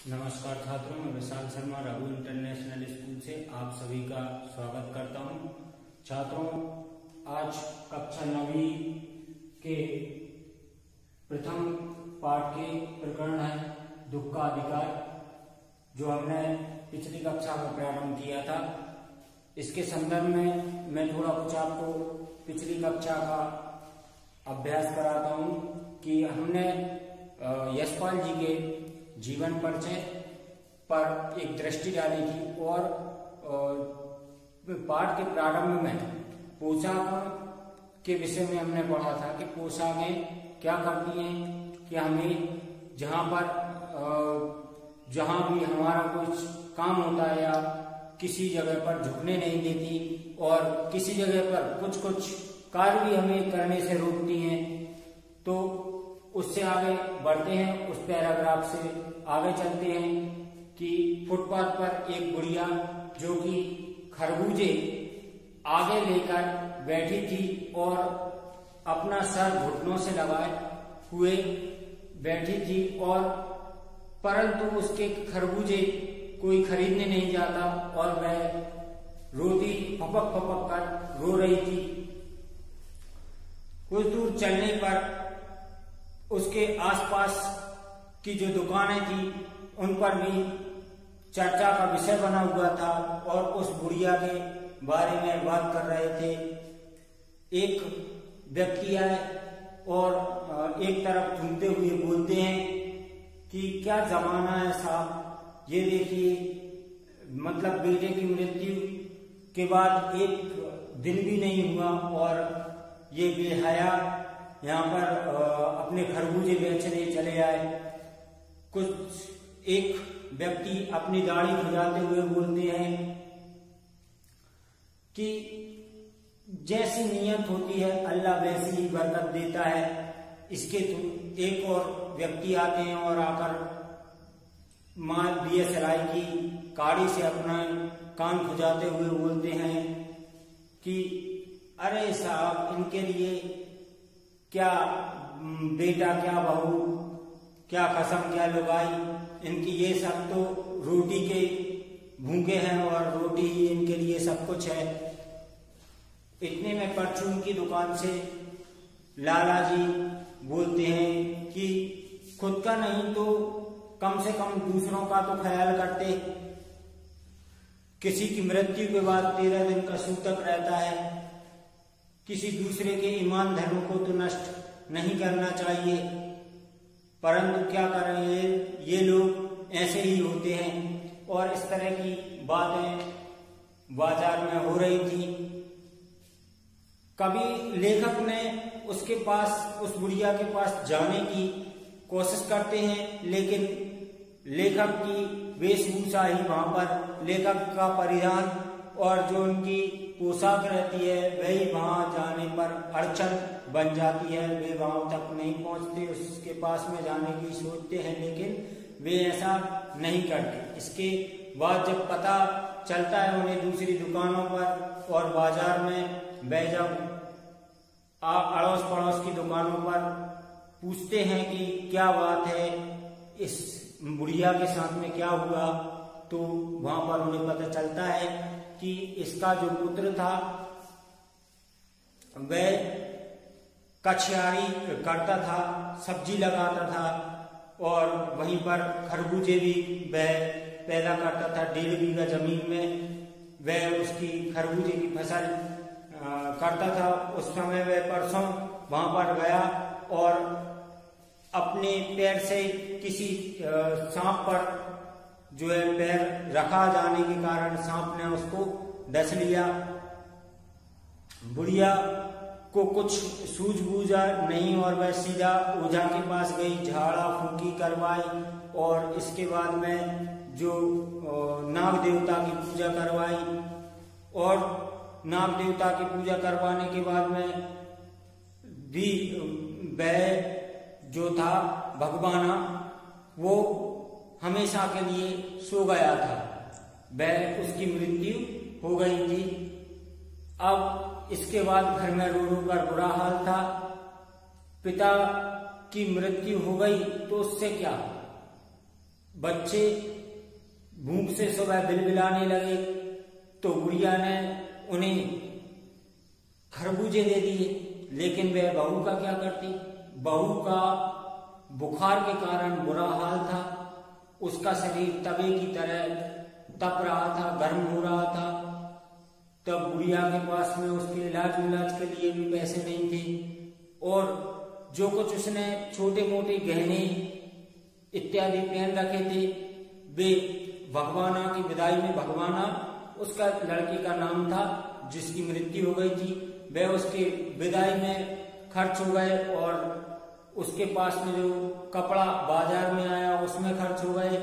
नमस्कार छात्रों, मैं विशाल शर्मा रघु इंटरनेशनल स्कूल से आप सभी का स्वागत करता हूं। छात्रों, आज कक्षा 9वीं के प्रथम पाठ के प्रकरण है दुख का अधिकार, जो हमने पिछली कक्षा में प्रारंभ किया था। इसके संदर्भ में मैं थोड़ा कुछ आपको पिछली कक्षा का अभ्यास कराता हूं कि हमने यशपाल जी के जीवन परिचय पर एक दृष्टि डाली थी और पाठ के प्रारंभ में पोशाक के विषय में हमने पढ़ा था कि पोशाकें क्या करती हैं कि हमें जहां भी हमारा कुछ काम होता है या किसी जगह पर झुकने नहीं देती और किसी जगह पर कुछ कार्य भी हमें करने से रोकती हैं। तो उससे आगे बढ़ते हैं, उस पैराग्राफ से आगे चलते हैं कि फुटपाथ पर एक बुढ़िया जो कि खरबूजे आगे लेकर बैठी थी और अपना सर घुटनों से लगाए हुए बैठी थी, और परंतु उसके खरबूजे कोई खरीदने नहीं जाता और वह रोती फपक फपक कर रो रही थी। कुछ दूर चलने पर उसके आसपास की जो दुकानें थी उन पर भी चर्चा का विषय बना हुआ था और उस बुढ़िया के बारे में बात कर रहे थे। एक व्यक्ति आए और एक तरफ घूमते हुए बोलते हैं कि क्या जमाना है साहब, ये देखिए, मतलब बेटे की मृत्यु के बाद एक दिन भी नहीं हुआ और ये बेहया यहाँ पर अपने खरबूजे बेचने चले आए। कुछ एक व्यक्ति अपनी दाढ़ी खुजाते हुए बोलते हैं कि जैसी नियत होती है अल्लाह वैसी ही बरकत देता है। इसके एक और व्यक्ति आते हैं और आकर मां DSLR की काड़ी से अपना कान खुजाते हुए बोलते हैं कि अरे साहब, इनके लिए क्या बेटा क्या बहू क्या कसम क्या लुगाई, इनकी ये सब तो रोटी के भूखे हैं और रोटी ही इनके लिए सब कुछ है। इतने में परचून की दुकान से लाला जी बोलते हैं कि खुद का नहीं तो कम से कम दूसरों का तो ख्याल करते। किसी की मृत्यु के बाद 13 दिन का सूतक रहता है। किसी दूसरे के ईमान धर्म को तो नष्ट नहीं करना चाहिए, परंतु क्या करें, ये लोग ऐसे ही होते हैं। और इस तरह की बातें बाजार में हो रही थी। कभी लेखक ने उसके पास, उस बुढ़िया के पास जाने की कोशिश करते हैं, लेकिन लेखक की वेशभूषा ही वहां पर, लेखक का परिधान और जो उनकी पोशाक रहती है वही वहां जाने पर अड़चन बन जाती है। वे वहां तक नहीं पहुंचते, उसके पास में जाने की सोचते हैं, लेकिन वे ऐसा नहीं करते। इसके बाद जब पता चलता है उन्हें दूसरी दुकानों पर और बाजार में, वे जब अड़ोस पड़ोस की दुकानों पर पूछते हैं कि क्या बात है, इस बुढ़िया के साथ में क्या हुआ, तो वहां पर उन्हें पता चलता है कि इसका जो पुत्र था वह कछियारी करता था, सब्जी लगाता था और वहीं पर खरबूजे भी वह पैदा करता था। 1.5 बीघा जमीन में वह उसकी खरबूजे की फसल करता था। उस समय वह परसों वहां पर गया और अपने पैर से किसी सांप पर जो है पैर रखा जाने के कारण सांप ने उसको डस लिया। बुढ़िया को कुछ सूझबूझ नहीं और वह सीधा ओझा के पास गई, झाड़ा फूंकी करवाई और इसके बाद में जो नाग देवता की पूजा करवाई। और नाग देवता की पूजा करवाने के बाद में भी वह जो था भगवाना, वो हमेशा के लिए सो गया था। वह उसकी मृत्यु हो गई थी। अब इसके बाद घर में रो रो कर बुरा हाल था। पिता की मृत्यु हो गई तो उससे क्या, बच्चे भूख से सुबह बिलबिलाने लगे तो गुड़िया ने उन्हें खरबूजे दे दिए, लेकिन वह बहू का क्या करती। बहू का बुखार के कारण बुरा हाल था, उसका शरीर तवे की तरह तप रहा था, गर्म हो रहा था। तब गुड़िया के पास में उसके इलाज के लिए भी पैसे नहीं थे, और जो कुछ उसने छोटे मोटे गहने इत्यादि पहन रखे थे वे भगवाना की विदाई में, भगवाना उसका लड़के का नाम था जिसकी मृत्यु हो गई थी, वह उसके विदाई में खर्च हो गए, और उसके पास में जो कपड़ा बाजार में आया उसमें खर्च हो गए।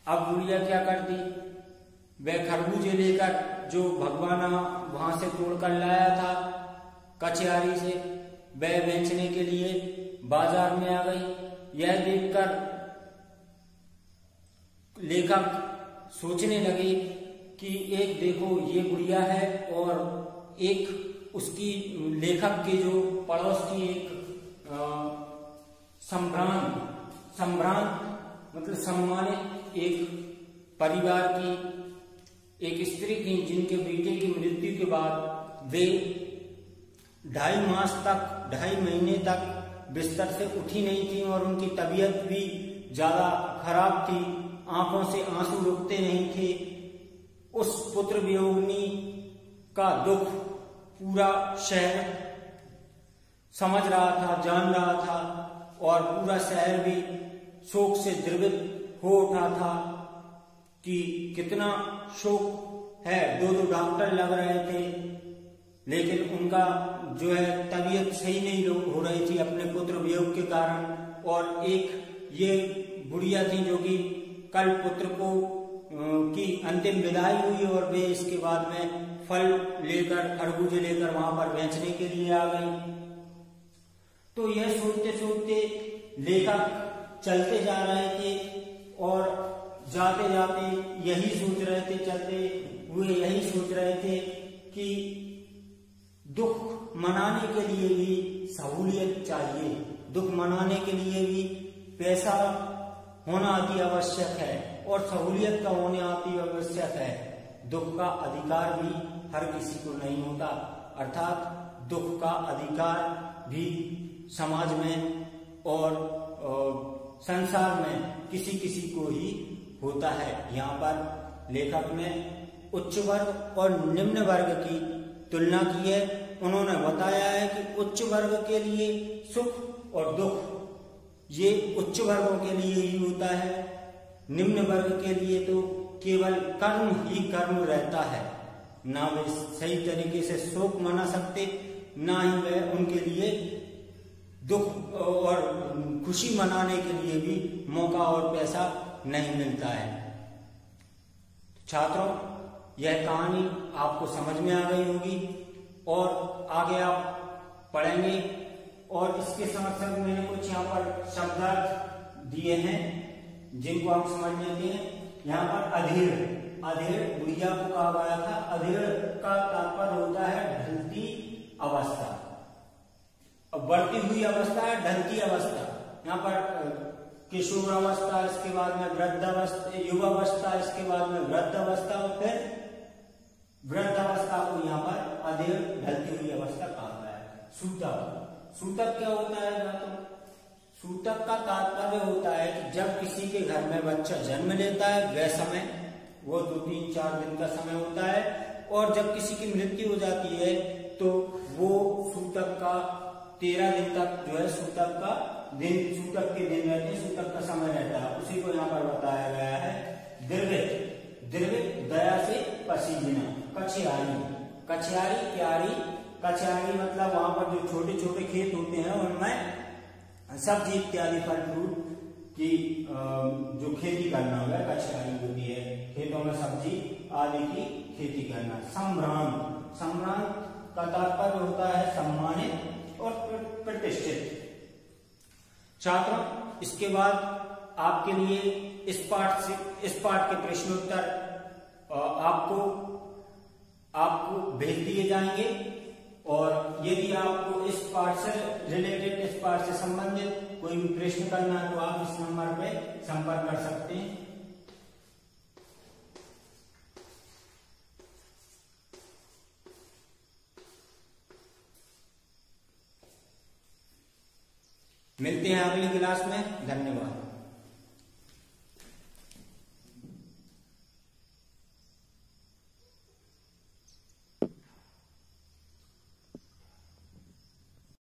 अब गुड़िया क्या करती, वह खरबूजे लेकर जो भगवाना वहां से तोड़कर लाया था कचहरी से, वह बेचने के लिए बाजार में आ गई। यह देखकर लेखक सोचने लगे कि एक देखो ये गुड़िया है, और एक उसकी लेखक के जो पड़ोस की एक संभ्रांत मतलब सम्मानित एक परिवार की एक स्त्री थी, जिनके बेटे की मृत्यु के बाद वे 2.5 महीने तक बिस्तर से उठी नहीं थी, और उनकी तबीयत भी ज्यादा खराब थी, आंखों से आंसू रुकते नहीं थे। उस पुत्र वियोगिनी का दुख पूरा शहर समझ रहा था, जान रहा था, और पूरा शहर भी शोक से द्रवित हो उठा था कि कितना शोक है। 2 डॉक्टर लग रहे थे, लेकिन उनका जो है तबीयत सही नहीं हो रही थी अपने पुत्र वियोग के कारण। और एक ये बुढ़िया थी जो कि कल पुत्र को की अंतिम विदाई हुई, और वे इसके बाद में फल लेकर, खरबूजे लेकर वहां पर बेचने के लिए आ गई। तो यह सोचते सोचते लेखक चलते जा रहे थे, और जाते जाते यही सोच रहे थे, चलते हुए यही सोच रहे थे कि दुख मनाने के लिए भी सहूलियत चाहिए, दुख मनाने के लिए भी पैसा होना अति आवश्यक है, और सहूलियत का होना अति आवश्यक है। दुख का अधिकार भी हर किसी को नहीं होता, अर्थात दुख का अधिकार भी समाज में और संसार में किसी किसी को ही होता है। यहाँ पर लेखक ने उच्च वर्ग और निम्न वर्ग की तुलना की है। उन्होंने बताया है कि उच्च वर्ग के लिए सुख और दुख ये उच्च वर्गों के लिए ही होता है, निम्न वर्ग के लिए तो केवल कर्म ही कर्म रहता है, ना वे सही तरीके से शोक मना सकते, ना ही वह उनके लिए दुख और खुशी मनाने के लिए भी मौका और पैसा नहीं मिलता है। छात्रों, यह कहानी आपको समझ में आ गई होगी, और आगे आप पढ़ेंगे, और इसके साथ साथ मैंने कुछ यहाँ पर शब्दार्थ दिए हैं जिनको आप समझ लेते हैं। यहाँ पर अधीर, अधीर गुड़िया को कहा गया था। अधीर का तात्पर्य होता है ढलती अवस्था, बढ़ती हुई अवस्था है, ढलती अवस्था। यहाँ पर किशोर अवस्था, इसके बाद में वृद्धावस्था, युवावस्था, इसके बाद में वृद्धावस्था, और फिर वृद्धावस्था को यहाँ पर अधीर, ढलती हुई अवस्था कहा गया है। सूतक, सूतक क्या होता है दोस्तों? सूतक का तात्पर्य होता है कि जब किसी के घर में बच्चा जन्म लेता है, वह समय वो 2-3-4 दिन का समय होता है, और जब किसी की मृत्यु हो जाती है तो वो सूतक का 13 दिन तक जो है सूतक का दिन, सूतक के दिन रहते हैं, सूतक का समय रहता है। उसी को यहाँ पर बताया गया है। द्रवित, द्रवित दया से पसीजना। कछियारी, कछियारी क्यारी, कछियारी मतलब वहां पर जो छोटे छोटे खेत होते हैं उनमें सब्जी इत्यादि फल फ्रूट की जो खेती करना होगा, कछियारी होती है, खेतों में सब्जी आदि की खेती करना। सम्भ्रांत, सम्भ्रांत का तात्पर्य होता है सम्मानित और प्रतिष्ठित। छात्रों, इसके बाद आपके लिए इस पाठ के प्रश्नोत्तर आपको भेज दिए जाएंगे, और यदि आपको इस पाठ से रिलेटेड, इस पाठ से संबंधित कोई भी प्रश्न करना है तो आप इस नंबर पे संपर्क कर सकते हैं। मिलते हैं अगली क्लास में। धन्यवाद।